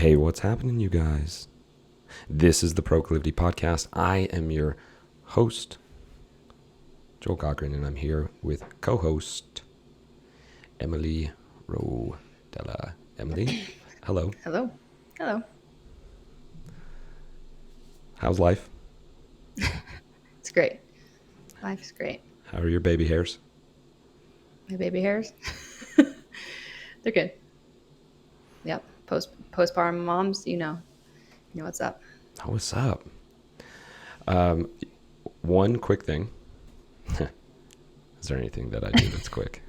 Hey, what's happening, you guys? This is the Proclivity Podcast. I am your host, Joel Cochran, and I'm here with co-host Emily Rodella. Emily, hello. Hello. Hello. How's life? It's great. Life's great. How are your baby hairs? My baby hairs? They're good. Yep. Postpartum moms, you know what's up. Oh, what's up? One quick thing. Is there anything that I do that's quick?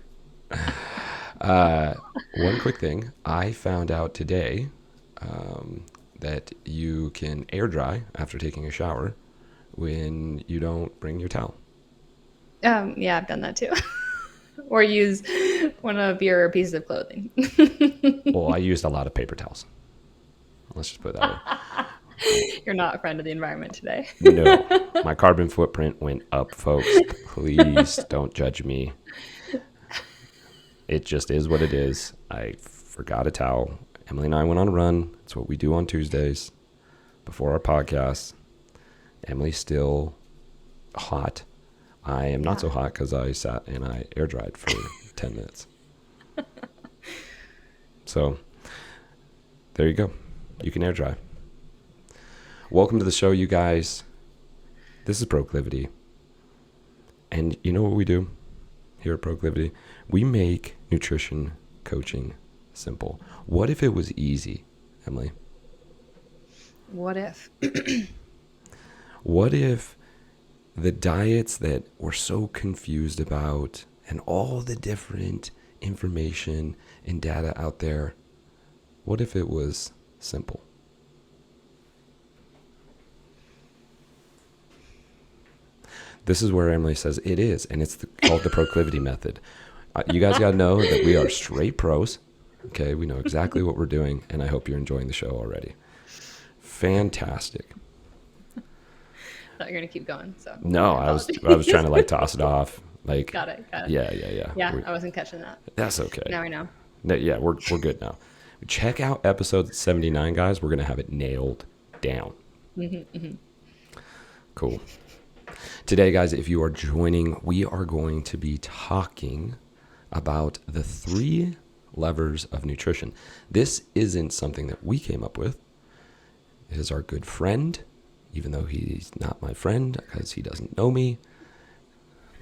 One quick thing. I found out today that you can air dry after taking a shower when you don't bring your towel. Yeah, I've done that too. Or use one of your pieces of clothing. Well, I used a lot of paper towels. Let's just put it that way. You're not a friend of the environment today. No, my carbon footprint went up, folks. Please don't judge me. It just is what it is. I forgot a towel. Emily and I went on a run. It's what we do on Tuesdays before our podcast. Emily's still hot. I am not so hot because I sat and I air dried for 10 minutes. So there you go. You can air dry. Welcome to the show, you guys. This is Proclivity. And you know what we do here at Proclivity? We make nutrition coaching simple. What if it was easy, Emily? What if? What if the diets that we're so confused about and all the different information and data out there, what if it was simple? This is where Emily says it is, and it's called the Proclivity method. You guys got to know that we are straight pros. Okay, we know exactly what we're doing, and I hope you're enjoying the show already. Fantastic. I thought you were going to keep going. So No, I was trying to toss it off. Got it. Yeah. Yeah, I wasn't catching that. That's okay. Now I know. No, yeah, we're good now. Check out episode 79, guys. We're going to have it nailed down. Cool. Today, guys, if you are joining, we are going to be talking about the 3 levers of nutrition. This isn't something that we came up with. It is our good friend, even though he's not my friend because he doesn't know me,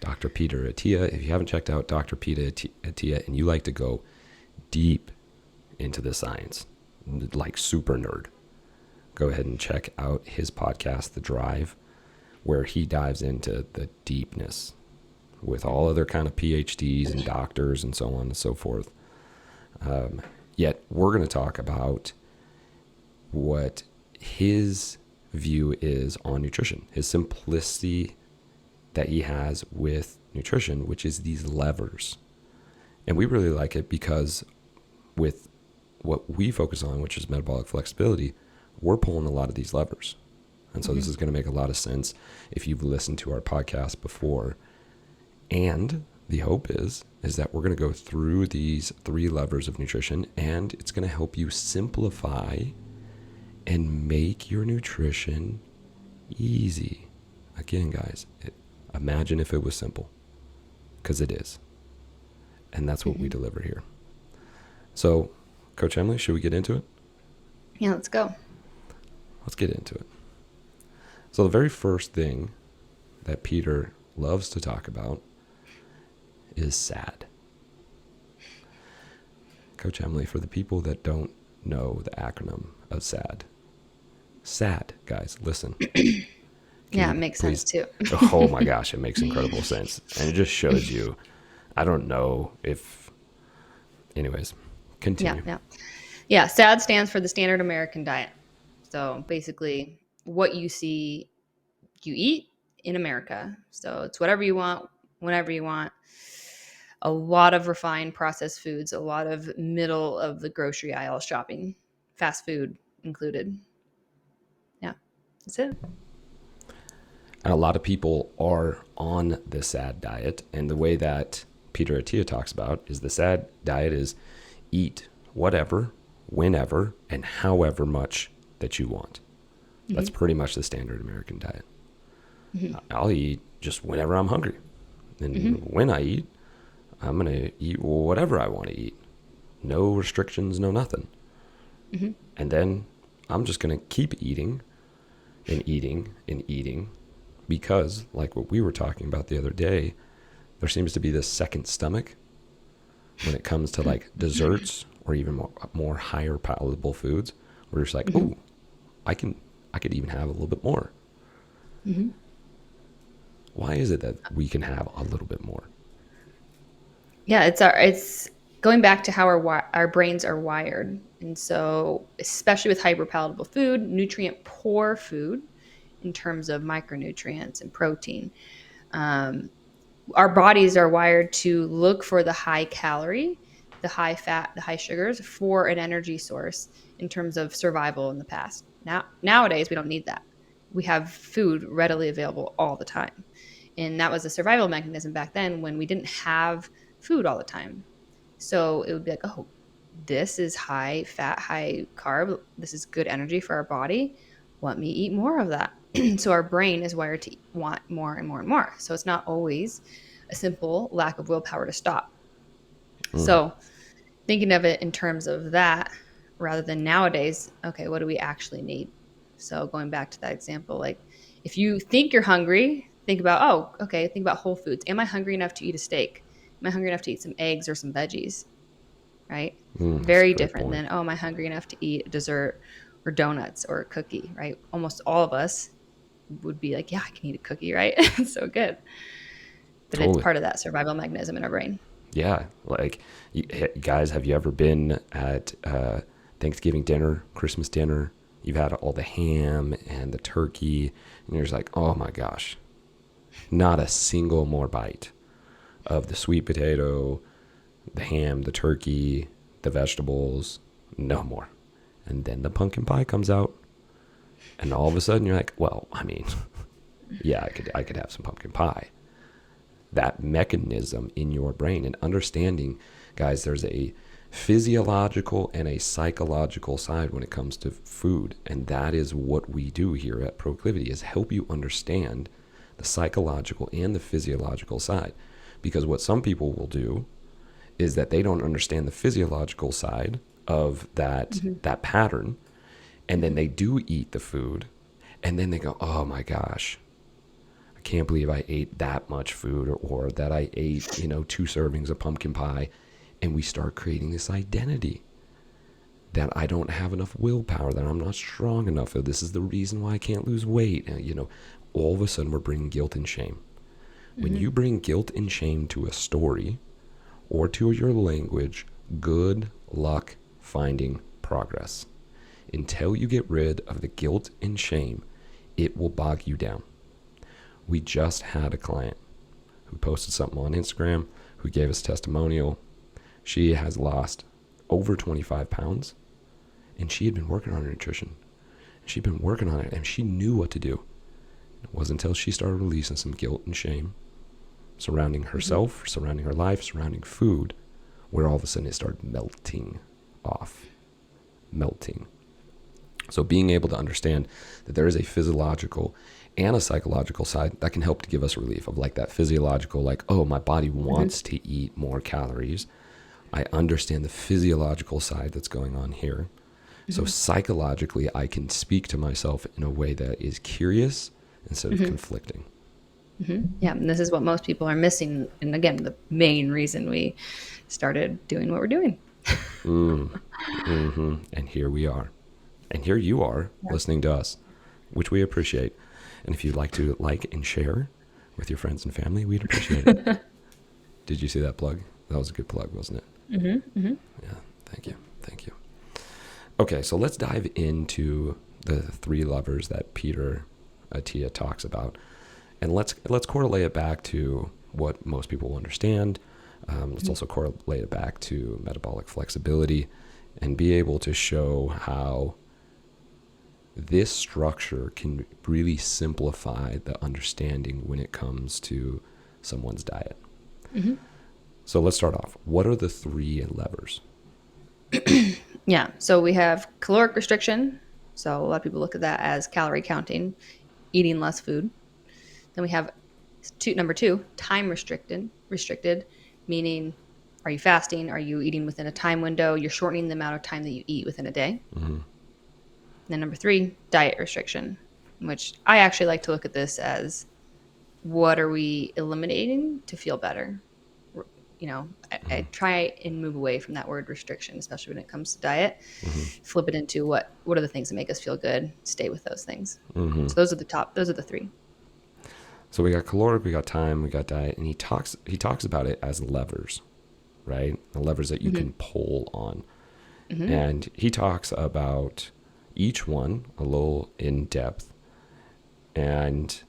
Dr. Peter Attia. If you haven't checked out Dr. Peter Attia and you like to go deep into the science, like super nerd, go ahead and check out his podcast, The Drive, where he dives into the deepness with all other kind of PhDs and doctors and so on and so forth. Yet we're going to talk about what his view is on nutrition, his simplicity that he has with nutrition, which is these levers. And we really like it because with what we focus on, which is metabolic flexibility, we're pulling a lot of these levers. And so this is going to make a lot of sense if you've listened to our podcast before. And the hope is that we're going to go through these 3 levers of nutrition, and it's going to help you simplify and make your nutrition easy. Again, guys, imagine if it was simple, because it is. And that's what we deliver here. So, Coach Emily, should we get into it? Yeah, let's go. Let's get into it. So the very first thing that Peter loves to talk about is SAD. Coach Emily, for the people that don't know the acronym of SAD, guys, listen. Yeah, it makes sense too. Oh my gosh, it makes incredible sense. And it just shows you, I don't know if, anyways, continue. Yeah, SAD stands for the Standard American Diet. So basically what you see you eat in America. So it's whatever you want, whenever you want. A lot of refined processed foods, a lot of middle of the grocery aisle shopping, fast food included. Yeah, that's it. And a lot of people are on the SAD diet. And the way that Peter Attia talks about is the SAD diet is eat whatever, whenever and however much that you want. Mm-hmm. That's pretty much the standard American diet. Mm-hmm. I'll eat just whenever I'm hungry. And Mm-hmm. when I eat, I'm going to eat whatever I want to eat. No restrictions, no nothing. Mm-hmm. And then I'm just going to keep eating and eating and eating because, like what we were talking about the other day, there seems to be this second stomach when it comes to like desserts or even more higher palatable foods. We're just like, Mm-hmm. oh, I could even have a little bit more. Mm-hmm. Why is it that we can have a little bit more? Yeah, it's going back to how our brains are wired. And so, especially with hyperpalatable food, nutrient poor food in terms of micronutrients and protein, um, our bodies are wired to look for the high calorie, the high fat, the high sugars for an energy source in terms of survival in the past. Nowadays, we don't need that. We have food readily available all the time. And that was a survival mechanism back then when we didn't have food all the time. So it would be like, oh, this is high fat, high carb. This is good energy for our body. Let me eat more of that. So our brain is wired to want more and more and more. So it's not always a simple lack of willpower to stop. Mm. So thinking of it in terms of that rather than nowadays, okay, what do we actually need? So going back to that example, like if you think you're hungry, think about, oh, okay, think about whole foods. Am I hungry enough to eat a steak? Am I hungry enough to eat some eggs or some veggies? Right? That's a Very great different point. than, oh, am I hungry enough to eat a dessert or donuts or a cookie, right? Almost all of us would be like, yeah, I can eat a cookie, right? It's so good. But it's Totally. part of that survival mechanism in our brain. Yeah. Like, guys, have you ever been at Thanksgiving dinner, Christmas dinner? You've had all the ham and the turkey, and you're just like, oh my gosh, not a single more bite of the sweet potato, the ham, the turkey, the vegetables, no more. And then the pumpkin pie comes out, and all of a sudden you're like, well, I mean, yeah, I could have some pumpkin pie. That mechanism in your brain and understanding, guys, there's a physiological and a psychological side when it comes to food, and that is what we do here at Proclivity, is help you understand the psychological and the physiological side. Because what some people will do is that they don't understand the physiological side of that pattern, and then they do eat the food, and then they go, oh my gosh, I can't believe I ate that much food, or that I ate, 2 servings of pumpkin pie. And we start creating this identity that I don't have enough willpower, that I'm not strong enough. This is the reason why I can't lose weight. And, all of a sudden we're bringing guilt and shame. When you bring guilt and shame to a story or to your language, good luck finding progress. Until you get rid of the guilt and shame, it will bog you down. We just had a client who posted something on Instagram, who gave us a testimonial. She has lost over 25 pounds, and she had been working on her nutrition. She'd been working on it, and she knew what to do. It wasn't until she started releasing some guilt and shame surrounding herself, surrounding her life, surrounding food, where all of a sudden it started melting off. Melting. So being able to understand that there is a physiological and a psychological side that can help to give us relief of like that physiological, like, oh, my body wants to eat more calories. I understand the physiological side that's going on here. So psychologically, I can speak to myself in a way that is curious instead of conflicting. Yeah, and this is what most people are missing. And again, the main reason we started doing what we're doing. And here we are. And here you are listening to us, which we appreciate. And if you'd like to like and share with your friends and family, we'd appreciate it. Did you see that plug? That was a good plug, wasn't it? Yeah, thank you. Thank you. Okay, so let's dive into the 3 levers that Peter Attia talks about. And let's correlate it back to what most people understand. Let's also correlate it back to metabolic flexibility and be able to show how this structure can really simplify the understanding when it comes to someone's diet. So let's start off. What are the 3 levers? Yeah. So we have caloric restriction. So a lot of people look at that as calorie counting, eating less food. Then we have number two, time restricted, meaning are you fasting? Are you eating within a time window? You're shortening the amount of time that you eat within a day. Mm-hmm. Then number three, diet restriction, which I actually like to look at this as what are we eliminating to feel better? I try and move away from that word restriction, especially when it comes to diet. Mm-hmm. Flip it into what are the things that make us feel good? Stay with those things. Mm-hmm. So those are the three. So we got caloric, we got time, we got diet, and he talks about it as levers, right? The levers that you can pull on. Mm-hmm. And he talks about each one a little in depth. And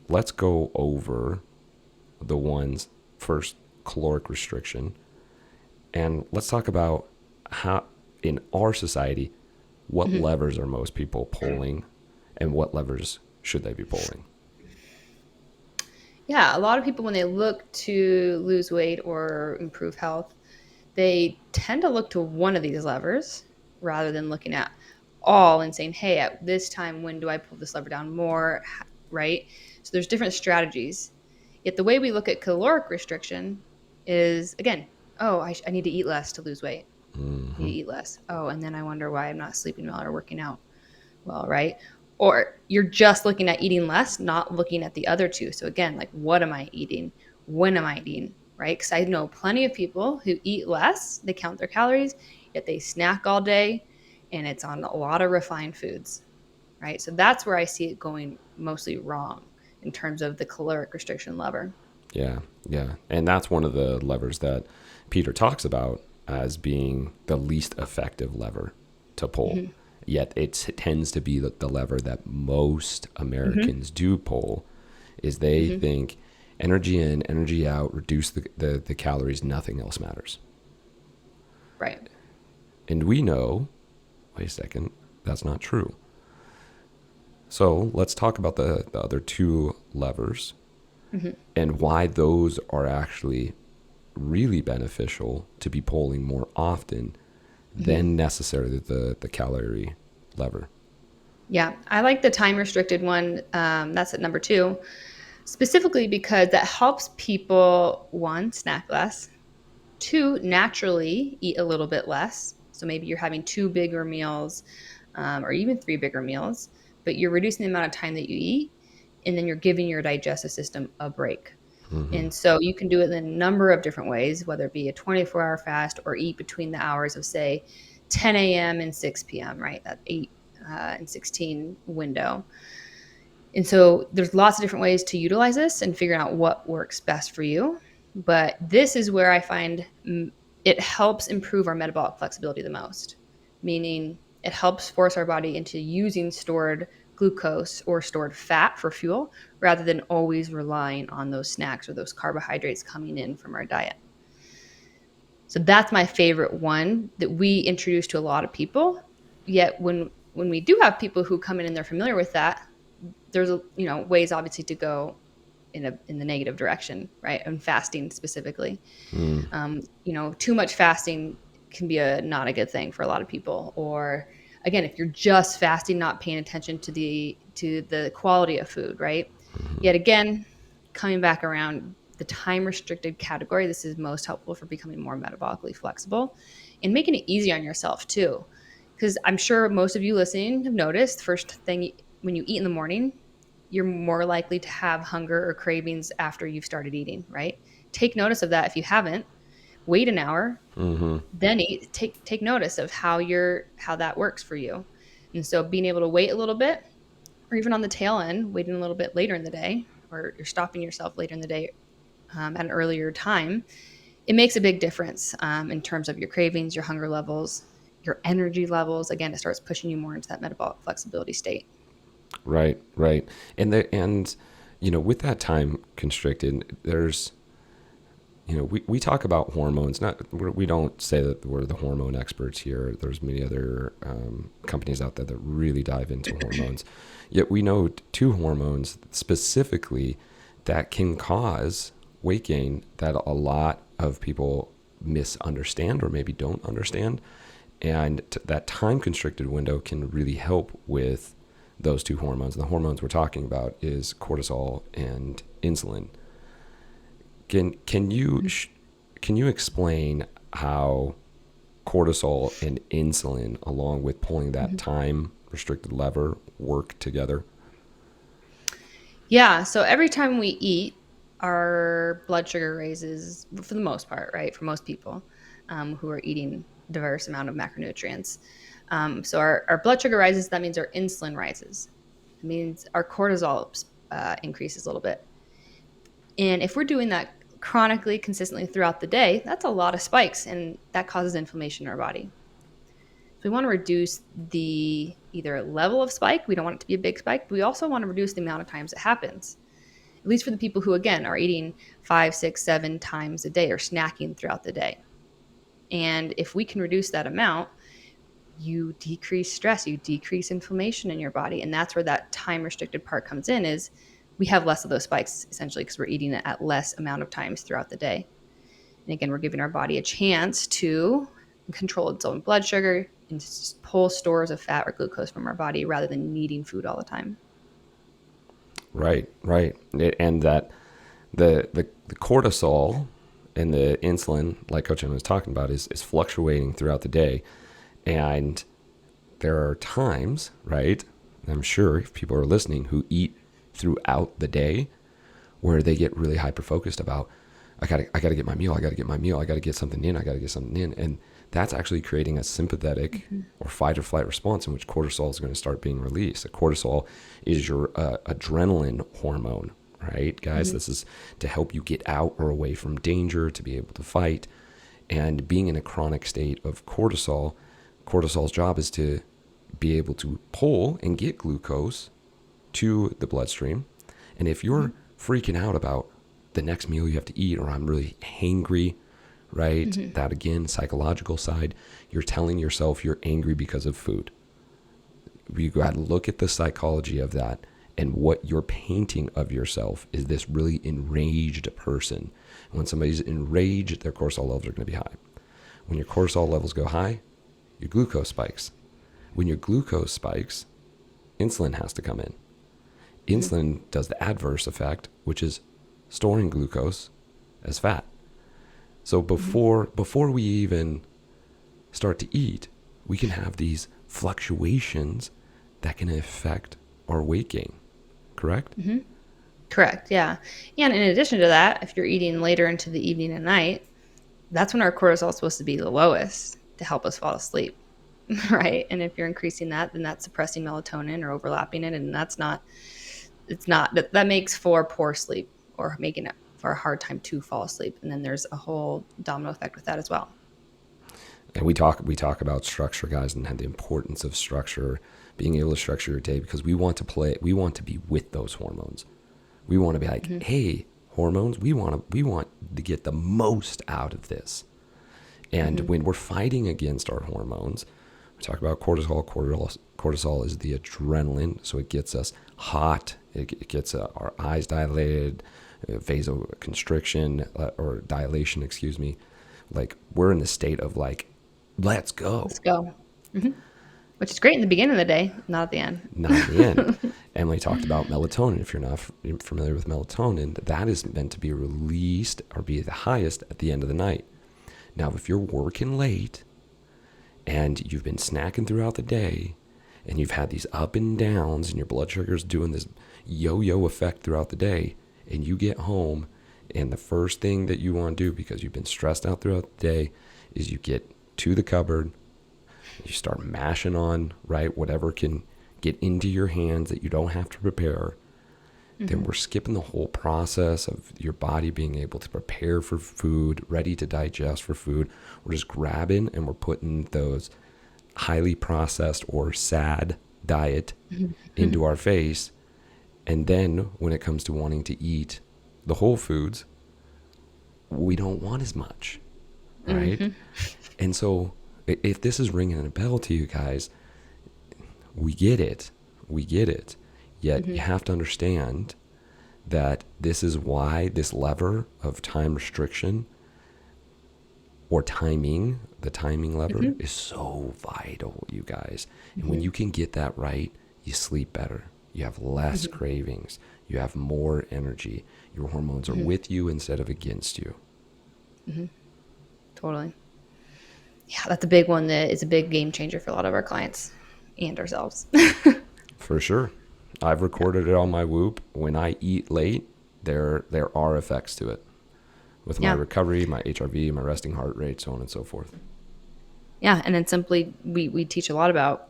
let's go over the ones first, caloric restriction. And let's talk about how in our society, what levers are most people pulling and what levers should they be pulling? Yeah, a lot of people, when they look to lose weight or improve health, they tend to look to one of these levers rather than looking at all and saying, hey, at this time, when do I pull this lever down more? Right? So there's different strategies. Yet the way we look at caloric restriction is, again, oh, I need to eat less to lose weight. I need to eat less. Oh, and then I wonder why I'm not sleeping well or working out well, right? Or you're just looking at eating less, not looking at the other two. So again, like, what am I eating? When am I eating? Right? Because I know plenty of people who eat less, they count their calories, yet they snack all day, and it's on a lot of refined foods, right? So that's where I see it going mostly wrong in terms of the caloric restriction lever. Yeah, yeah. And that's one of the levers that Peter talks about as being the least effective lever to pull. Mm-hmm. Yet it tends to be the lever that most Americans do pull is they think energy in, energy out, reduce the calories, nothing else matters. Right. And we know, wait a second, that's not true. So let's talk about the other two levers and why those are actually really beneficial to be pulling more often than necessarily the calorie lever. Yeah, I like the time restricted one. That's at number two, specifically because that helps people, one, snack less, two, naturally eat a little bit less. So maybe you're having two bigger meals or even three bigger meals, but you're reducing the amount of time that you eat, and then you're giving your digestive system a break. And so you can do it in a number of different ways, whether it be a 24-hour fast or eat between the hours of, say, 10 a.m. and 6 p.m., right? That 8 and 16 window. And so there's lots of different ways to utilize this and figuring out what works best for you. But this is where I find it helps improve our metabolic flexibility the most, meaning it helps force our body into using stored glucose or stored fat for fuel rather than always relying on those snacks or those carbohydrates coming in from our diet. So that's my favorite one that we introduce to a lot of people. Yet when we do have people who come in and they're familiar with that, there's ways obviously to go in the negative direction, right? And fasting specifically. Too much fasting can be not a good thing for a lot of people. Or again, if you're just fasting, not paying attention to the quality of food, right? Yet again, coming back around the time restricted category, this is most helpful for becoming more metabolically flexible and making it easy on yourself too. Because I'm sure most of you listening have noticed, first thing when you eat in the morning, you're more likely to have hunger or cravings after you've started eating, right? Take notice of that if you haven't. Wait an hour, then eat. Take notice of how that works for you. And so being able to wait a little bit, or even on the tail end, waiting a little bit later in the day, or you're stopping yourself later in the day at an earlier time, it makes a big difference in terms of your cravings, your hunger levels, your energy levels. Again, it starts pushing you more into that metabolic flexibility state. Right. And with that time constricted, there's, we talk about hormones. We don't say that we're the hormone experts here. There's many other companies out there that really dive into hormones. Yet we know two hormones specifically that can cause weight gain that a lot of people misunderstand or maybe don't understand. And that time constricted window can really help with those two hormones. And the hormones we're talking about is cortisol and insulin. Can you explain how cortisol and insulin, along with pulling that time restricted lever, work together? Yeah. So every time we eat, our blood sugar raises for the most part, right? For most people who are eating diverse amount of macronutrients. So our blood sugar rises. That means our insulin rises. It means our cortisol increases a little bit. And if we're doing that chronically, consistently throughout the day, that's a lot of spikes, and that causes inflammation in our body. So we want to reduce the either level of spike. We don't want it to be a big spike, but we also want to reduce the amount of times it happens. At least for the people who, again, are eating 5, 6, 7 times a day or snacking throughout the day. And if we can reduce that amount, you decrease stress, you decrease inflammation in your body. And that's where that time restricted part comes in, is we have less of those spikes essentially because we're eating it at less amount of times throughout the day. And again, we're giving our body a chance to control its own blood sugar and just pull stores of fat or glucose from our body rather than needing food all the time. Right. And that the cortisol and the insulin, like Coach Emma was talking about, is fluctuating throughout the day. And there are times, right, I'm sure if people are listening who eat throughout the day, where they get really hyper focused about, I gotta get my meal, I gotta get something in, and that's actually creating a sympathetic or fight or flight response in which cortisol is going to start being released. Cortisol is your adrenaline hormone, right, guys? This is to help you get out or away from danger, to be able to fight. And being in a chronic state of cortisol's job is to be able to pull and get glucose to the bloodstream. And if you're freaking out about the next meal you have to eat, or I'm really hangry, right? That again, psychological side, you're telling yourself you're angry because of food. You got to look at the psychology of that, and what you're painting of yourself is this really enraged person. And when somebody's enraged, their cortisol levels are going to be high. When your cortisol levels go high, your glucose spikes. When your glucose spikes, insulin has to come in. Insulin does the adverse effect, which is storing glucose as fat. So before we even start to eat, we can have these fluctuations that can affect our weight gain, correct? Correct, yeah. And in addition to that, if you're eating later into the evening and night, that's when our cortisol is supposed to be the lowest to help us fall asleep, right? And if you're increasing that, then that's suppressing melatonin or overlapping it, and that makes for poor sleep, or making it for a hard time to fall asleep. And then there's a whole domino effect with that as well. And we talk about structure, guys, and the importance of structure, being able to structure your day, because we want to be with those hormones. We want to be like, hey, hormones, we want to get the most out of this. And when we're fighting against our hormones, we talk about cortisol. Cortisol is the adrenaline, so it gets us hot. It gets our eyes dilated, vasoconstriction or dilation, excuse me. Like, we're in the state of like, let's go. Which is great in the beginning of the day, not at the end. Not at the end. Emily talked about melatonin. If you're not familiar with melatonin, that is meant to be released or be the highest at the end of the night. Now, if you're working late and you've been snacking throughout the day and you've had these up and downs and your blood sugar's doing this yo-yo effect throughout the day, and you get home and the first thing that you want to do, because you've been stressed out throughout the day, is you get to the cupboard, you start mashing on, right, whatever can get into your hands that you don't have to prepare. Then we're skipping the whole process of your body being able to prepare for food, ready to digest for food. We're just grabbing and we're putting those highly processed or sad diet into our face. And then when it comes to wanting to eat the whole foods, we don't want as much, right? And so if this is ringing a bell to you guys, we get it. Yet you have to understand that this is why this lever of time restriction or timing, the timing lever Mm-hmm. is so vital, you guys. And when Mm-hmm. you can get that right, you sleep better. You have less Mm-hmm. cravings. You have more energy. Your hormones are Mm-hmm. with you instead of against you. Mm-hmm. Totally. Yeah, that's a big one that is a big game changer for a lot of our clients and ourselves. For sure. I've Yeah. recorded it on my Whoop. When I eat late, there are effects to it with my Yeah. recovery, my HRV, my resting heart rate, so on and so forth. Yeah. And then simply, we teach a lot about,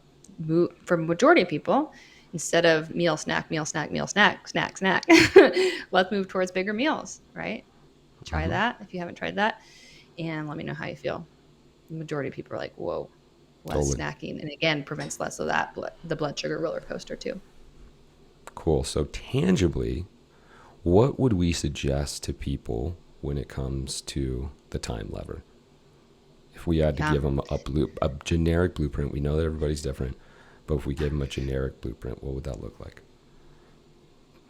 for majority of people, instead of meal, snack, meal, snack, meal, snack, snack, snack, let's move towards bigger meals, right? Try that if you haven't tried that. And let me know how you feel. The majority of people are like, whoa, less Totally. snacking. And again, prevents less of that, the blood sugar roller coaster too. Cool. So tangibly, what would we suggest to people when it comes to the time lever? If we had to Yeah. give them a generic blueprint, we know that everybody's different, but if we gave them a generic blueprint, what would that look like?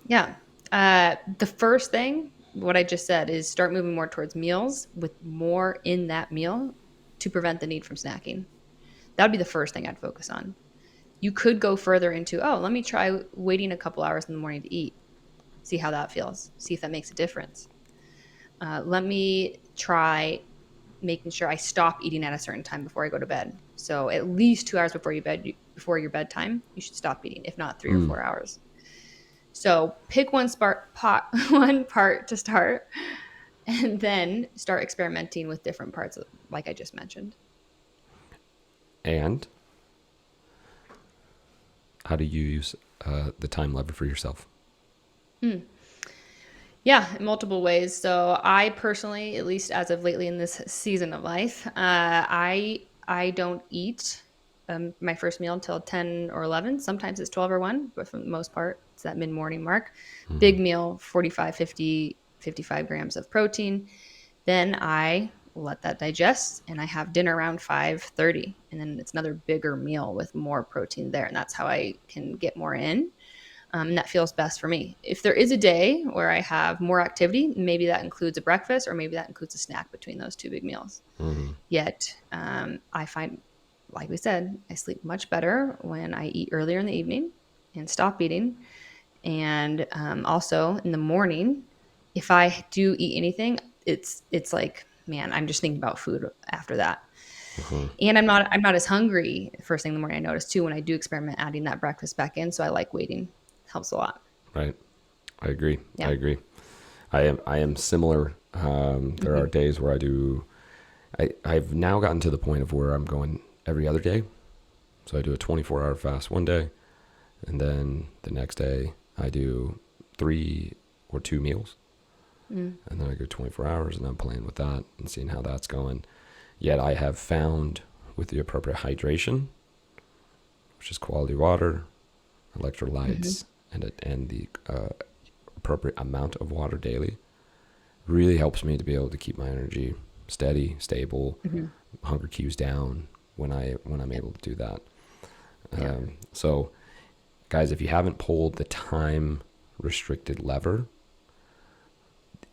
Yeah. The first thing, what I just said, is start moving more towards meals with more in that meal to prevent the need from snacking. That would be the first thing I'd focus on. You could go further into, oh, let me try waiting a couple hours in the morning to eat, see how that feels, see if that makes a difference. Let me try making sure I stop eating at a certain time before I go to bed. So at least 2 hours before your bedtime, you should stop eating, if not 3 or 4 hours. So pick one part to start, and then start experimenting with different parts, like I just mentioned. And how do you use the time lever for yourself? Yeah, in multiple ways. So I personally, at least as of lately in this season of life, I don't eat my first meal until 10 or 11. Sometimes it's 12 or 1, but for the most part, it's that mid-morning mark. Mm-hmm. Big meal, 45, 50, 55 grams of protein. Then I let that digest and I have dinner around 5:30, and then it's another bigger meal with more protein there, and that's how I can get more in. And that feels best for me. If there is a day where I have more activity, maybe that includes a breakfast or maybe that includes a snack between those two big meals. Mm-hmm. Yet, I find, like we said, I sleep much better when I eat earlier in the evening and stop eating. And also in the morning, if I do eat anything, it's like, man, I'm just thinking about food after that. Mm-hmm. And I'm not as hungry first thing in the morning. I notice too when I do experiment adding that breakfast back in. So I like waiting. Helps a lot. Right. I agree. I Yeah. agree. I am similar. There are Hmm. days where I've now gotten to the point of where I'm going every other day. So I do a 24-hour fast one day, and then the next day I do 3 or 2 meals, Mm. and then I go 24 hours, and I'm playing with that and seeing how that's going. Yet I have found with the appropriate hydration, which is quality water, Hmm. electrolytes, and the appropriate amount of water daily, really helps me to be able to keep my energy steady, stable, Hmm. hunger cues down when I'm able to do that. Yeah. So, guys, if you haven't pulled the time restricted lever,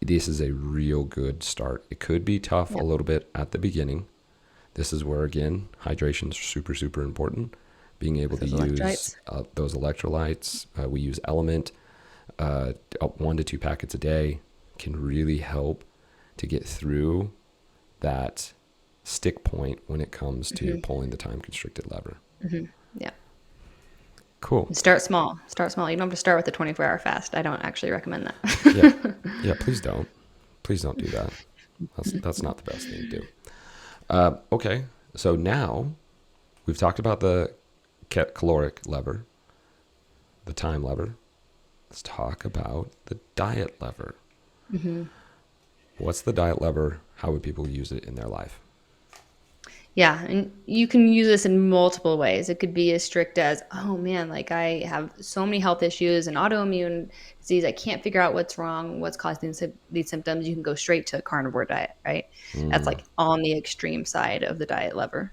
this is a real good start. It could be tough a Yeah. little bit at the beginning. This is where, again, hydration is super, super important. Being able to Those use electrolytes. those electrolytes. We use Element. 1 to 2 packets a day can really help to get through that stick point when it comes to Hmm. pulling the time constricted lever. Hmm. Yeah. Cool. And start small. Start small. You don't have to start with the 24-hour fast. I don't actually recommend Yeah. that. Yeah. Please don't. Please don't do that. That's not the best thing to do. Okay. So now we've talked about the caloric lever, the time lever. Let's talk about the diet lever. Hmm. What's the diet lever? How would people use it in their life? Yeah, and you can use this in multiple ways. It could be as strict as, oh man, like I have so many health issues and autoimmune disease. I can't figure out what's wrong, what's causing these symptoms. You can go straight to a carnivore diet, right? That's Mm, like on the extreme side of the diet lever.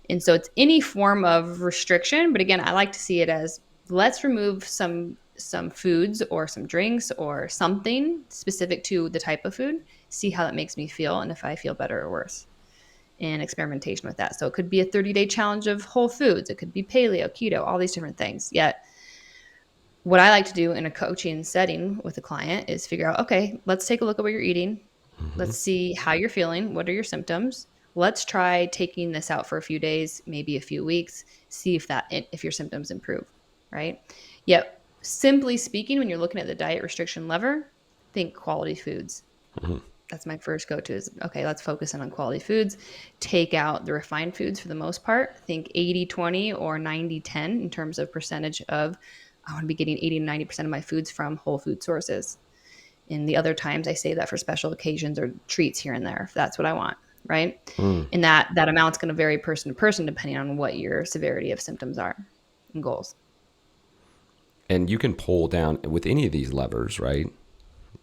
And so it's any form of restriction. But again, I like to see it as, let's remove some some foods or some drinks or something specific to the type of food, see how that makes me feel and if I feel better or worse, and experimentation with that. So it could be a 30-day challenge of whole foods. It could be paleo, keto, all these different things. Yet what I like to do in a coaching setting with a client is figure out, okay, let's take a look at what you're eating. Let's see how you're feeling. What are your symptoms? Let's try taking this out for a few days, maybe a few weeks, see if your symptoms improve, right? Yet, simply speaking, when you're looking at the diet restriction lever, think quality foods. That's my first go-to is, okay, let's focus in on quality foods. Take out the refined foods for the most part. Think 80-20 or 90-10 in terms of percentage of, I want to be getting 80 to 90% of my foods from whole food sources. And the other times I save that for special occasions or treats here and there, if that's what I want, right? And that amount's going to vary person to person depending on what your severity of symptoms are and goals. And you can pull down with any of these levers, right?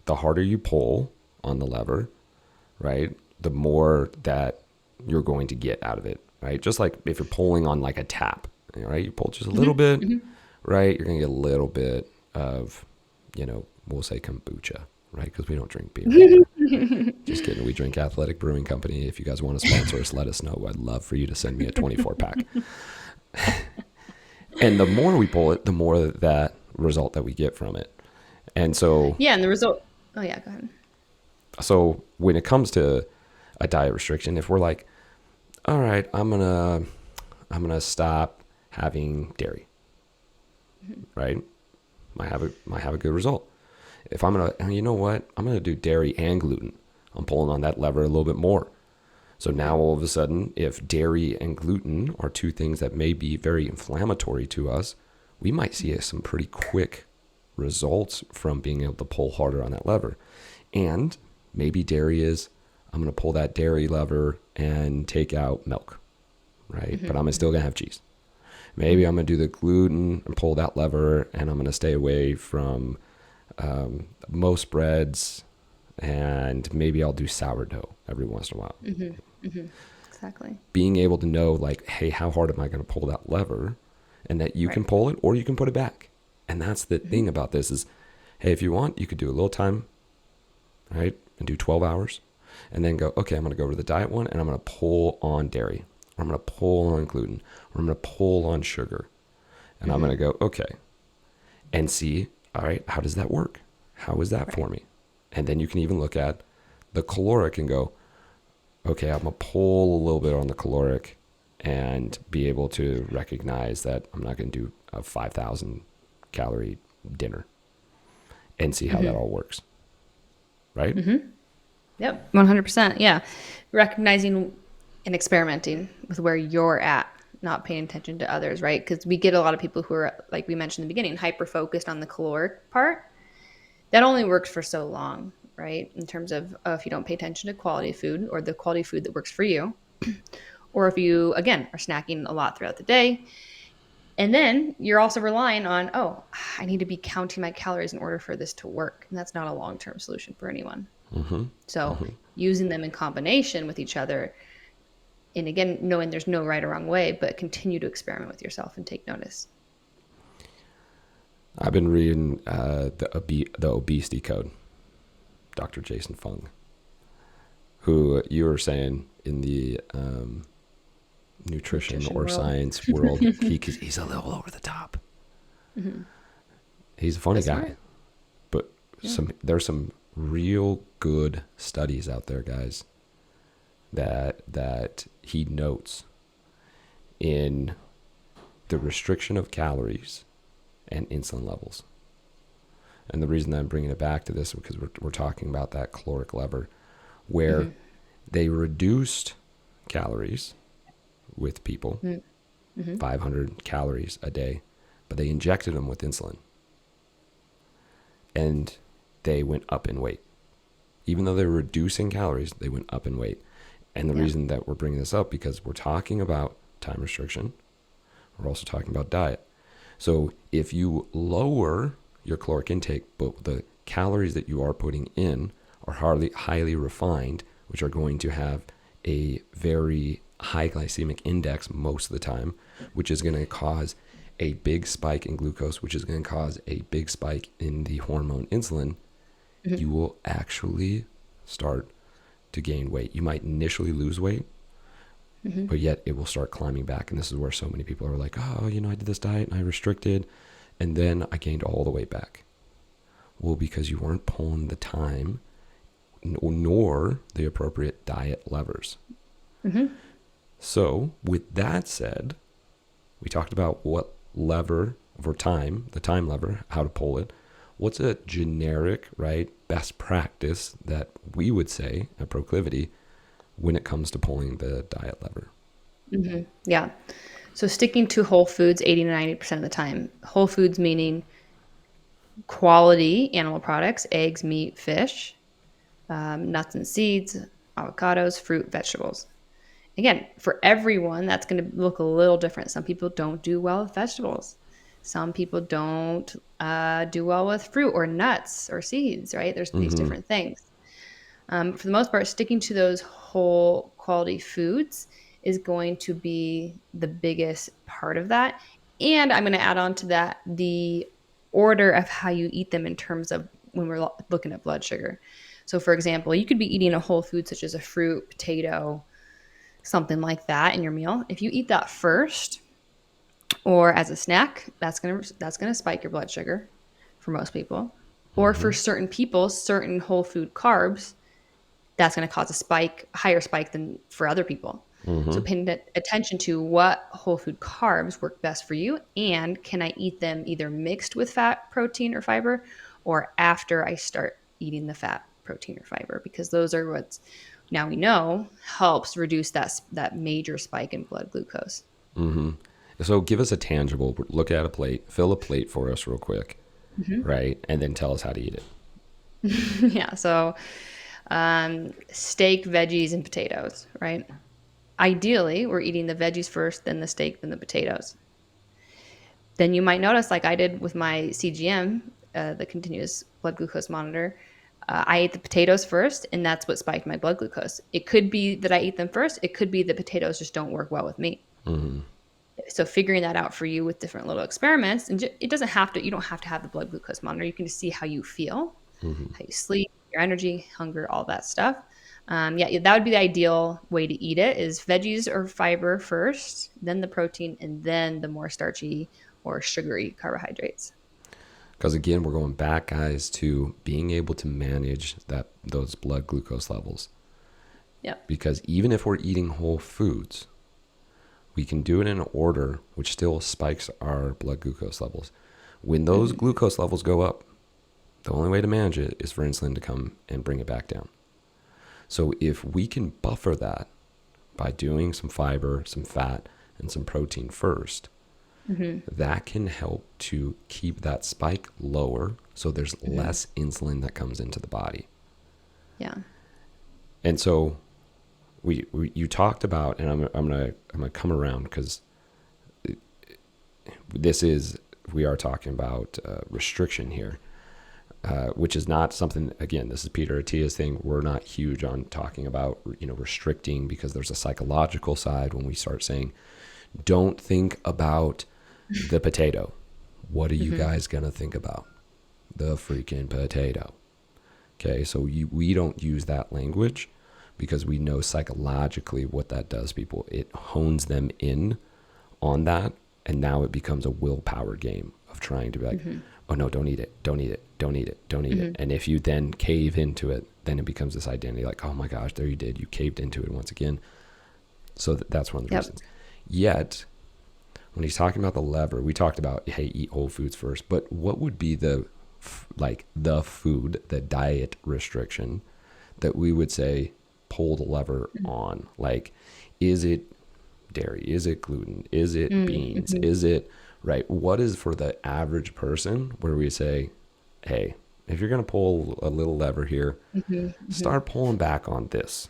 The harder you pull on the lever, right, the more that you're going to get out of it, right? Just like if you're pulling on like a tap, right? You pull just a little bit, right? You're going to get a little bit of, we'll say kombucha, right? Because we don't drink beer. Just kidding. We drink Athletic Brewing Company. If you guys want to sponsor us, let us know. I'd love for you to send me a 24-pack. And the more we pull it, the more that result that we get from it. And so... Yeah, and the result... Oh, yeah, go ahead. So when it comes to a diet restriction, if we're like, all right, I'm gonna stop having dairy, right? Might have a good result. If I'm you know what? I'm gonna do dairy and gluten. I'm pulling on that lever a little bit more. So now all of a sudden, if dairy and gluten are two things that may be very inflammatory to us, we might see some pretty quick results from being able to pull harder on that lever. And maybe dairy is, I'm going to pull that dairy lever and take out milk, right? But I'm still going to have cheese. Maybe I'm going to do the gluten and pull that lever, and I'm going to stay away from most breads, and maybe I'll do sourdough every once in a while. Exactly. Being able to know, like, hey, how hard am I going to pull that lever? And that you can pull it or you can put it back. And that's the thing about this is, hey, if you want, you could do a little time, right? And do 12 hours. And then go, okay, I'm going to go to the diet one and I'm going to pull on dairy. Or I'm going to pull on gluten. Or I'm going to pull on sugar. And I'm going to go, okay. And see, all right, how does that work? How is that for me? And then you can even look at the caloric and go, okay, I'm going to pull a little bit on the caloric and be able to recognize that I'm not going to do a 5,000 calorie dinner and see how that all works. Right? Yep, 100%. Yeah. Recognizing and experimenting with where you're at, not paying attention to others, right? Because we get a lot of people who are, like we mentioned in the beginning, hyper-focused on the caloric part. That only works for so long, right? In terms of if you don't pay attention to quality food or the quality food that works for you, or if you, again, are snacking a lot throughout the day. And then you're also relying on, I need to be counting my calories in order for this to work. And that's not a long-term solution for anyone. So using them in combination with each other, and again, knowing there's no right or wrong way, but continue to experiment with yourself and take notice. I've been reading the Obesity Code, Dr. Jason Fung, who you were saying in the nutrition or world. Science world, he's a little over the top. He's a funny guy, smart. But there's some real good studies out there, guys, that he notes in the restriction of calories and insulin levels. And the reason that I'm bringing it back to this is because we're talking about that caloric lever where they reduced calories with people, 500 calories a day, but they injected them with insulin. And they went up in weight. Even though they were reducing calories, they went up in weight. And the reason that we're bringing this up, because we're talking about time restriction. We're also talking about diet. So if you lower your caloric intake, but the calories that you are putting in are highly refined, which are going to have a very high glycemic index most of the time, which is going to cause a big spike in glucose, which is going to cause a big spike in the hormone insulin, you will actually start to gain weight. You might initially lose weight, but yet it will start climbing back. And this is where so many people are like, oh, I did this diet and I restricted, and then I gained all the weight back. Well, because you weren't pulling the time nor the appropriate diet levers. So with that said, we talked about what lever for time, the time lever, how to pull it. What's a generic, right, best practice that we would say at Proclivity when it comes to pulling the diet lever? Yeah. So sticking to whole foods 80 to 90% of the time. Whole foods meaning quality animal products, eggs, meat, fish, nuts and seeds, avocados, fruit, vegetables. Again, for everyone, that's going to look a little different. Some people don't do well with vegetables. Some people don't do well with fruit or nuts or seeds, right? There's these different things. For the most part, sticking to those whole quality foods is going to be the biggest part of that. And I'm going to add on to that the order of how you eat them in terms of when we're looking at blood sugar. So for example, you could be eating a whole food such as a fruit, potato, something like that in your meal. If you eat that first or as a snack, that's gonna spike your blood sugar for most people. Or for certain people, certain whole food carbs, that's going to cause a higher spike than for other people. So paying attention to what whole food carbs work best for you, and can I eat them either mixed with fat, protein, or fiber, or after I start eating the fat, protein, or fiber, because those are what's, now we know, helps reduce that major spike in blood glucose. So give us a tangible, look at a plate, fill a plate for us real quick, right? And then tell us how to eat it. Yeah. So steak, veggies, and potatoes, right? Ideally, we're eating the veggies first, then the steak, then the potatoes. Then you might notice, like I did with my CGM, the continuous blood glucose monitor, I ate the potatoes first, and that's what spiked my blood glucose. It could be that I ate them first. It could be the potatoes just don't work well with me. So figuring that out for you with different little experiments, and you don't have to have the blood glucose monitor. You can just see how you feel, how you sleep, your energy, hunger, all that stuff. Yeah, that would be the ideal way to eat it, is veggies or fiber first, then the protein, and then the more starchy or sugary carbohydrates. Because again, we're going back, guys, to being able to manage those blood glucose levels. Yeah. Because even if we're eating whole foods, we can do it in an order which still spikes our blood glucose levels. When those glucose levels go up, the only way to manage it is for insulin to come and bring it back down. So if we can buffer that by doing some fiber, some fat, and some protein first, that can help to keep that spike lower, so there's less insulin that comes into the body. Yeah. And so you talked about, and I'm gonna come around, because we are talking about restriction here, which is not something, again, this is Peter Attia's thing. We're not huge on talking about restricting, because there's a psychological side when we start saying, don't think about the potato. What are you guys gonna think about? The freaking potato. Okay, so we don't use that language, because we know psychologically what that does people. It hones them in on that, and now it becomes a willpower game of trying to be like, oh no, don't eat it, don't eat it, don't eat it, don't eat it. And if you then cave into it, then it becomes this identity like, oh my gosh, there you did, you caved into it once again. So that's one of the reasons. Yet, when he's talking about the lever, we talked about, hey, eat whole foods first, but what would be the food, the diet restriction that we would say pull the lever on? Like, is it dairy? Is it gluten? Is it beans? Is it, right? What is for the average person where we say, hey, if you're going to pull a little lever here, start pulling back on this?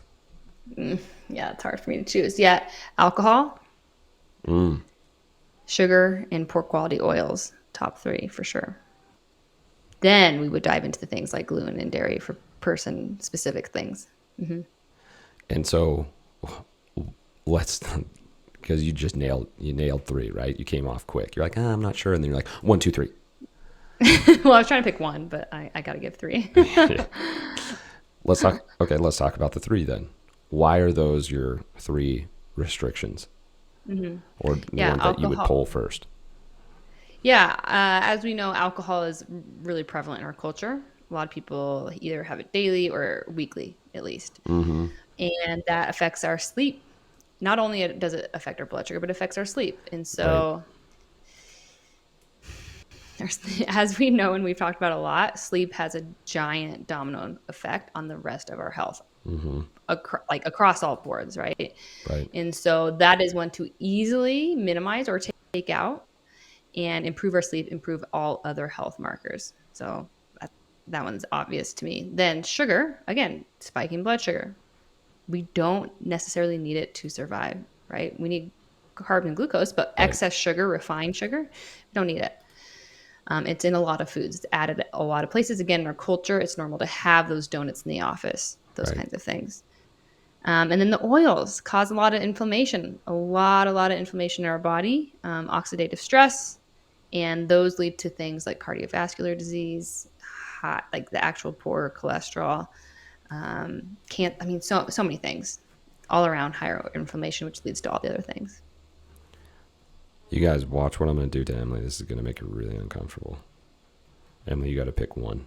Yeah, it's hard for me to choose. Yeah, alcohol, sugar, and poor quality oils, top 3 for sure. Then we would dive into the things like gluten and dairy for person-specific things. And so let's because you nailed three, right? You came off quick. You're like, I'm not sure. And then you're like, 1, 2, 3. Well, I was trying to pick one, but I got to give three. Let's talk about the three then. Why are those your three restrictions? Or the Yeah, one that you would alcohol. pull first? Yeah, as we know, alcohol is really prevalent in our culture. A lot of people either have it daily or weekly, at least. Mm-hmm. And that affects our sleep. Not only does it affect our blood sugar, but it affects our sleep. And Right. so, as we know and we've talked about a lot, sleep has a giant domino effect on the rest of our health, Mm-hmm. like across all boards, right? Right. And so that is one to easily minimize or take out and improve our sleep, improve all other health markers. So that one's obvious to me. Then sugar, again, spiking blood sugar. We don't necessarily need it to survive, right? We need carbs and glucose, but Right. excess sugar, refined sugar, we don't need it. It's in a lot of foods. It's added at a lot of places. Again, in our culture, it's normal to have those donuts in the office, those Right. kinds of things. And then the oils cause a lot of inflammation, a lot of inflammation in our body, oxidative stress, and those lead to things like cardiovascular disease, like the actual poor cholesterol, so many things all around higher inflammation, which leads to all the other things. You guys watch what I'm going to do to Emily. This is going to make her really uncomfortable. Emily, you got to pick one.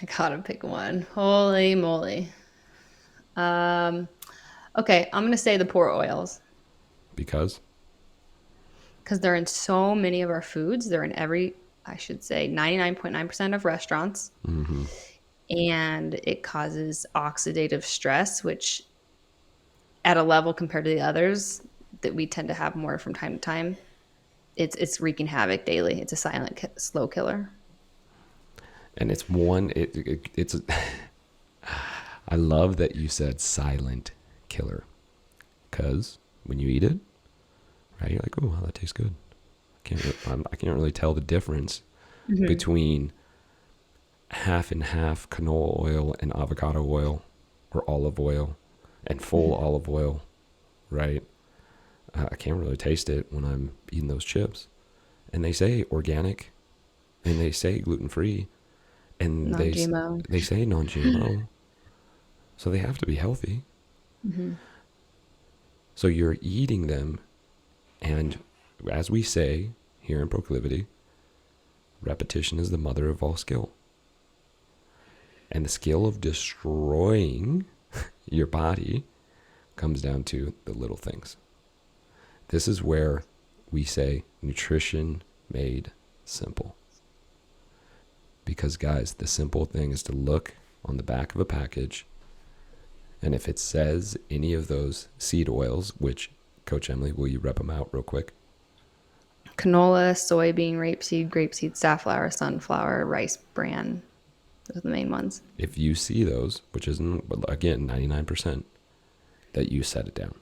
I gotta pick one. Holy moly. Okay, I'm gonna say the poor oils Because? because they're in so many of our foods. They're in I should say 99.9% of restaurants. Mm-hmm. And it causes oxidative stress, which at a level compared to the others that we tend to have more from time to time, it's wreaking havoc daily. It's a silent, slow killer. And it's I love that you said silent killer. Because when you eat it, right, you're like, oh, wow, that tastes good. I can't really tell the difference between half and half canola oil and avocado oil or olive oil and full olive oil, right? I can't really taste it when I'm eating those chips. And they say organic and they say gluten-free and Non-GMO. they say non-GMO. So they have to be healthy. So you're eating them, and as we say here in Proclivity, repetition is the mother of all skill. And the skill of destroying your body comes down to the little things. This is where we say nutrition made simple. Because guys, the simple thing is to look on the back of a package, and if it says any of those seed oils, which, Coach Emily, will you rep them out real quick? Canola, soybean, grapeseed, safflower, sunflower, rice bran. Those are the main ones. If you see those, which isn't, again, 99%, that you set it down.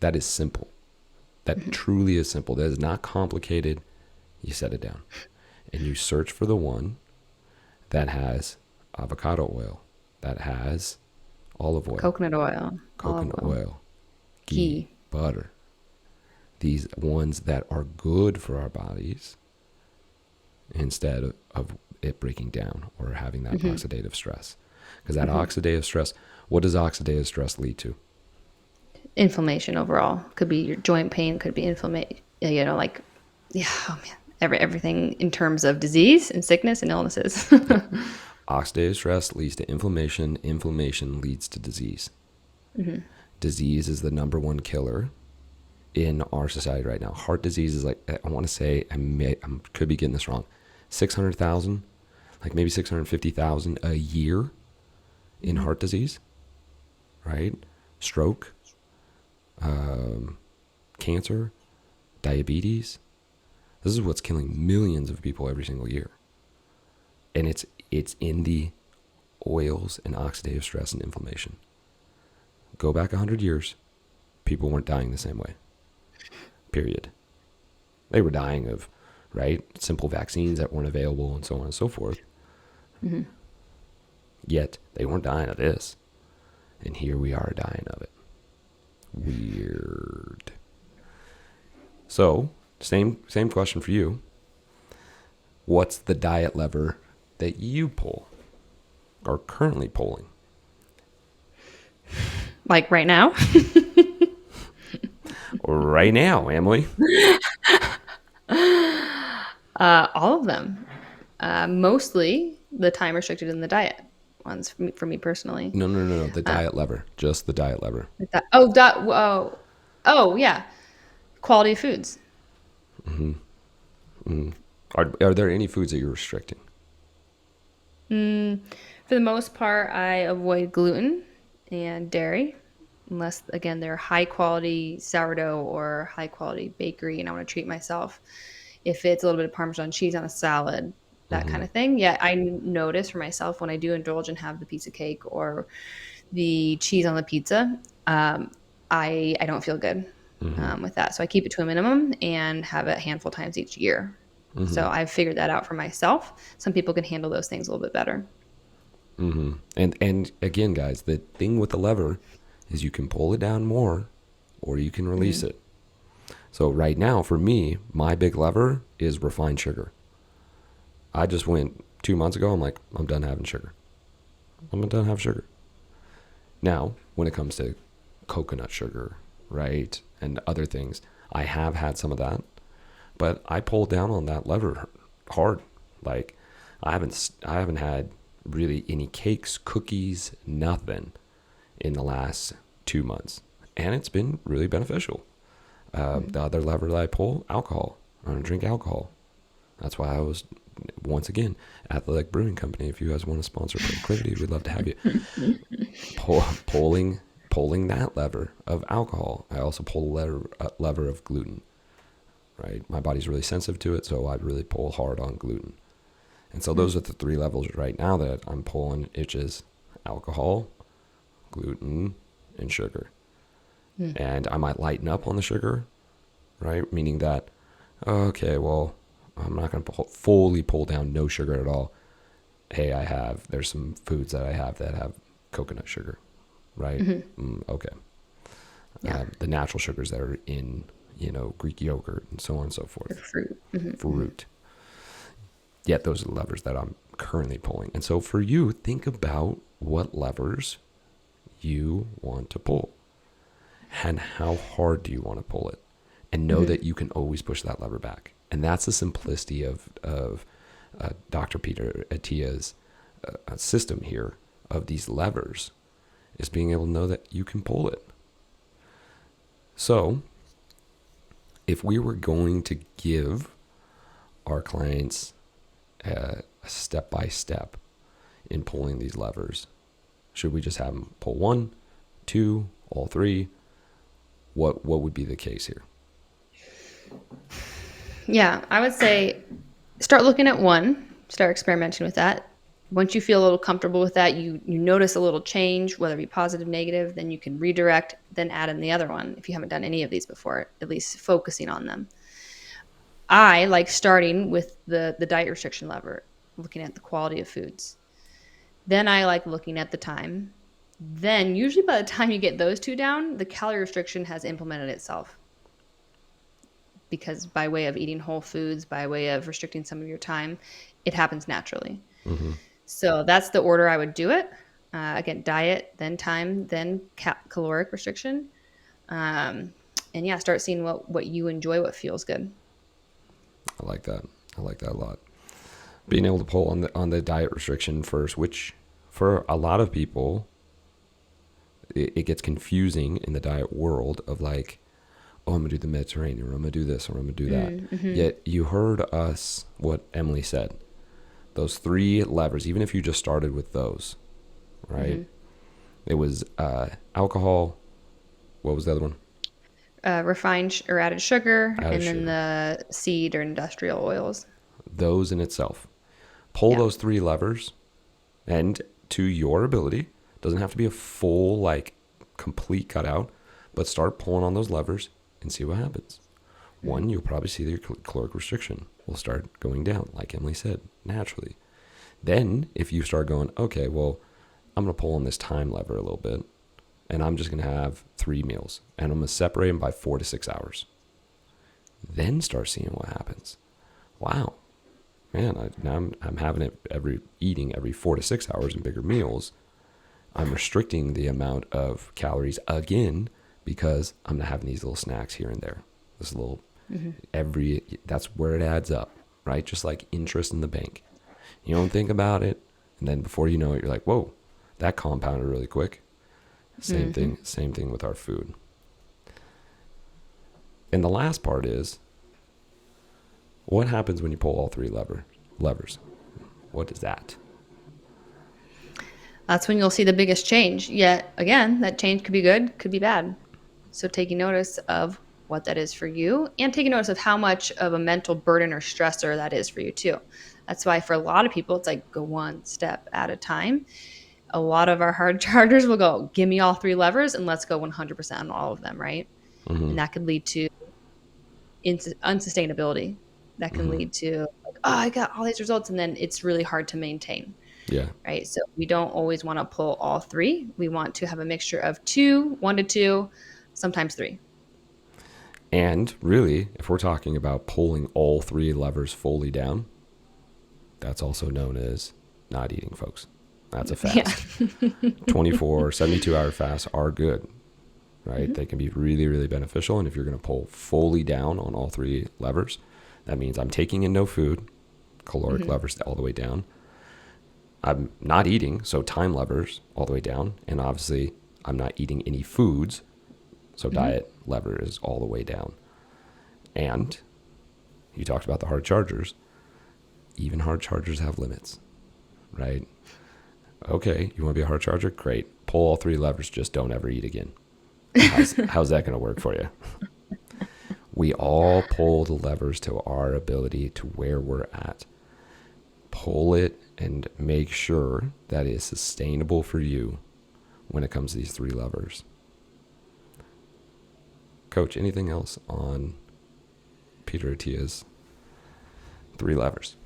That is simple. That truly is simple. That is not complicated. You set it down. And you search for the one that has avocado oil, that has olive oil, Coconut oil, coconut olive oil, ghee, butter. These ones that are good for our bodies instead of it breaking down or having that oxidative stress. Because that oxidative stress, what does oxidative stress lead to? Inflammation overall. Could be your joint pain, could be inflammation, everything in terms of disease and sickness and illnesses. Oxidative stress leads to inflammation. Inflammation leads to disease. Disease is the number one killer in our society right now. Heart disease is like, I want to say, I could be getting this wrong, 600,000, like maybe 650,000 a year in heart disease, right? Stroke, cancer, diabetes. This is what's killing millions of people every single year. And it's in the oils and oxidative stress and inflammation. Go back 100 years, people weren't dying the same way. Period. They were dying of, right, simple vaccines that weren't available and so on and so forth. Yet they weren't dying of this. And here we are dying of it. Weird. So, same question for you. What's the diet lever that you pull or currently pulling? Like right now? Right now, Emily. All of them. Mostly the time restricted in the diet ones for me personally. No. The diet lever. Just the diet lever. Oh, yeah. Quality of foods. Are there any foods that you're restricting? For the most part, I avoid gluten and dairy, unless, again, they're high quality sourdough or high quality bakery and I want to treat myself. If it's a little bit of Parmesan cheese on a salad, that kind of thing. Yeah, I notice for myself when I do indulge and have the piece of cake or the cheese on the pizza, I don't feel good with that. So I keep it to a minimum and have it a handful of times each year. So I've figured that out for myself. Some people can handle those things a little bit better. And again, guys, the thing with the lever is you can pull it down more or you can release it. So right now, for me, my big lever is refined sugar. I just went 2 months ago. I'm like, I'm done having sugar. I'm done having sugar. Now, when it comes to coconut sugar, right, and other things, I have had some of that, but I pulled down on that lever hard. Like, I haven't had really any cakes, cookies, nothing in the last 2 months, and it's been really beneficial. The other lever that I pull, alcohol. I don't drink alcohol. That's why I was, once again, Athletic Brewing Company. If you guys want to sponsor Proclivity, we'd love to have you. Pulling that lever of alcohol. I also pull the lever of gluten. Right, my body's really sensitive to it, so I really pull hard on gluten. And so those are the 3 levels right now that I'm pulling, which is alcohol, gluten, and sugar. And I might lighten up on the sugar, right? Meaning that, okay, well, I'm not going to fully pull down no sugar at all. Hey, there's some foods that I have that have coconut sugar, right? Okay. Yeah. The natural sugars that are in, Greek yogurt and so on and so forth. The fruit. Fruit. Yet those are the levers that I'm currently pulling. And so for you, think about what levers you want to pull and how hard do you want to pull it, and know that you can always push that lever back. And that's the simplicity of Dr. Peter Attia's system here of these levers, is being able to know that you can pull it. So if we were going to give our clients a step-by-step in pulling these levers, should we just have them pull 1, 2, all 3? What would be the case here? Yeah, I would say start looking at 1, start experimenting with that. Once you feel a little comfortable with that, you notice a little change, whether it be positive, negative, then you can redirect, then add in the other one if you haven't done any of these before, at least focusing on them. I like starting with the diet restriction lever, looking at the quality of foods. Then I like looking at the time. Then usually by the time you get those 2 down, the calorie restriction has implemented itself. Because by way of eating whole foods, by way of restricting some of your time, it happens naturally. So that's the order I would do it. Again, diet, then time, then caloric restriction. And yeah, start seeing what you enjoy, what feels good. I like that. I like that a lot. Being able to pull on the diet restriction first, which for a lot of people, it gets confusing in the diet world of like, oh, I'm going to do the Mediterranean, or I'm going to do this, or I'm going to do that. Yet you heard what Emily said. Those 3 levers, even if you just started with those, right? It was alcohol. What was the other one? Refined or added sugar, Added and then sugar. the seed or industrial oils. Those in itself. Pull those 3 levers, and to your ability, doesn't have to be a full, like, complete cutout, but start pulling on those levers and see what happens. 1, you'll probably see that your caloric restriction will start going down, like Emily said, naturally. Then, if you start going, okay, well, I'm going to pull on this time lever a little bit, and I'm just going to have 3 meals, and I'm going to separate them by 4 to 6 hours. Then start seeing what happens. Wow, man, now I'm having it eating every 4 to 6 hours in bigger meals. I'm restricting the amount of calories again because I'm not having these little snacks here and there. This little that's where it adds up, right? Just like interest in the bank. You don't think about it, and then before you know it, you're like, whoa, that compounded really quick. Same thing with our food. And the last part is, what happens when you pull all 3 levers? What is that? That's when you'll see the biggest change. Yet again, that change could be good, could be bad. So taking notice of what that is for you, and taking notice of how much of a mental burden or stressor that is for you too. That's why for a lot of people, it's like go one step at a time. A lot of our hard chargers will go, give me all 3 levers and let's go 100% on all of them, right? And that could lead to unsustainability. That can lead to, like, oh, I got all these results, and then it's really hard to maintain. Yeah. Right. So we don't always want to pull all 3. We want to have a mixture of 1 to 2, sometimes 3. And really, if we're talking about pulling all 3 levers fully down, that's also known as not eating, folks. That's a fast. Yeah. 24, 72-hour fasts are good, right? They can be really, really beneficial. And if you're going to pull fully down on all 3 levers, that means I'm taking in no food, caloric levers all the way down. I'm not eating, so time levers all the way down. And obviously, I'm not eating any foods, so diet lever is all the way down. And you talked about the hard chargers. Even hard chargers have limits, right? Okay, you want to be a hard charger? Great. Pull all 3 levers, just don't ever eat again. How's that going to work for you? We all pull the levers to our ability to where we're at. Pull it and make sure that it's sustainable for you when it comes to these 3 levers. Coach, anything else on Peter Attia's 3 levers?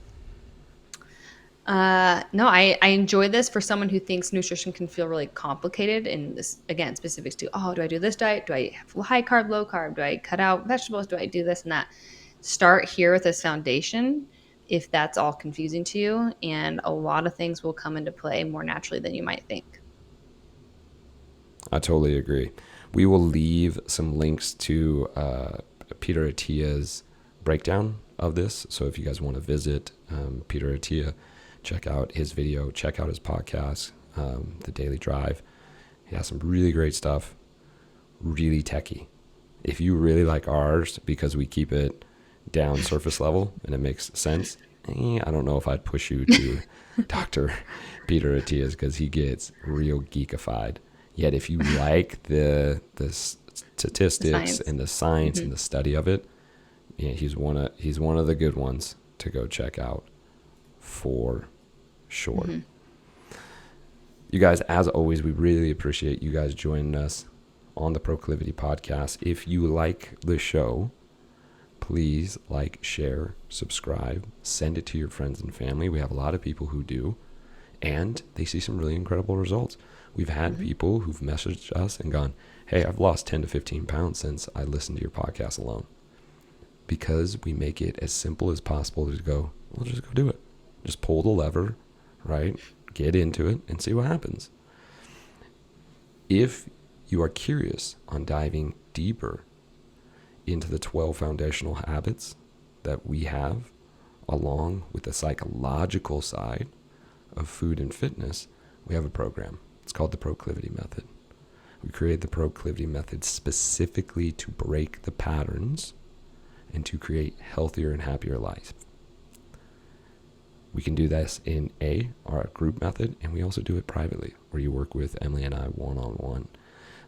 No, I enjoy this for someone who thinks nutrition can feel really complicated. And this, again, specifics to, oh, do I do this diet? Do I have high carb, low carb? Do I cut out vegetables? Do I do this and that? Start here with this foundation if that's all confusing to you. And a lot of things will come into play more naturally than you might think. I totally agree. We will leave some links to Peter Attia's breakdown of this. So if you guys want to visit Peter Attia, check out his video, check out his podcast, The Daily Drive. He has some really great stuff, really techie. If you really like ours, because we keep it down surface level and it makes sense, I don't know if I'd push you to Dr. Peter Attia's because he gets real geekified. Yet if you like the statistics and the science and the study of it, yeah, he's one of the good ones to go check out for sure. You guys, as always, we really appreciate you guys joining us on the Proclivity Podcast. If you like the show, please like, share, subscribe, send it to your friends and family. We have a lot of people who do, and they see some really incredible results. We've had people who've messaged us and gone, hey, I've lost 10 to 15 pounds since I listened to your podcast alone. Because we make it as simple as possible to go, well, just go do it. Just pull the lever, right? Get into it and see what happens. If you are curious on diving deeper into the 12 foundational habits that we have, along with the psychological side of food and fitness, we have a program. It's called the Proclivity Method. We created the Proclivity Method specifically to break the patterns and to create healthier and happier life. We can do this in our group method, and we also do it privately, where you work with Emily and I one-on-one.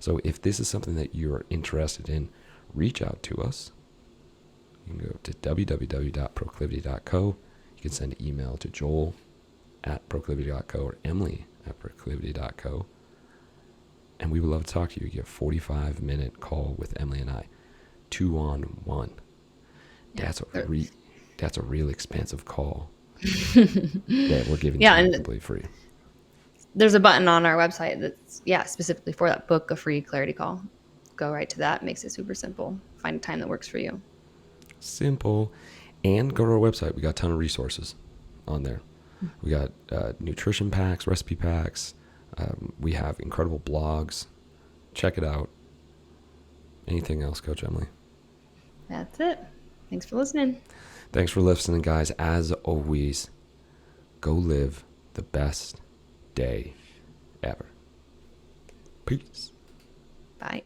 So if this is something that you're interested in, reach out to us. You can go to www.proclivity.co. You can send an email to joel@proclivity.co or emily@proclivity.co. And we would love to talk to you. You get a 45-minute call with Emily and I, 2-on-1. That's a real expensive call that we're giving to you completely free. there's a button on our website that's, specifically for that. Book a free clarity call. Go right to that. Makes it super simple. Find a time that works for you. Simple. And go to our website. We got a ton of resources on there. We got nutrition packs, recipe packs. We have incredible blogs. Check it out. Anything else, Coach Emily? That's it. Thanks for listening. Thanks for listening, guys. As always, go live the best day ever. Peace. Bye.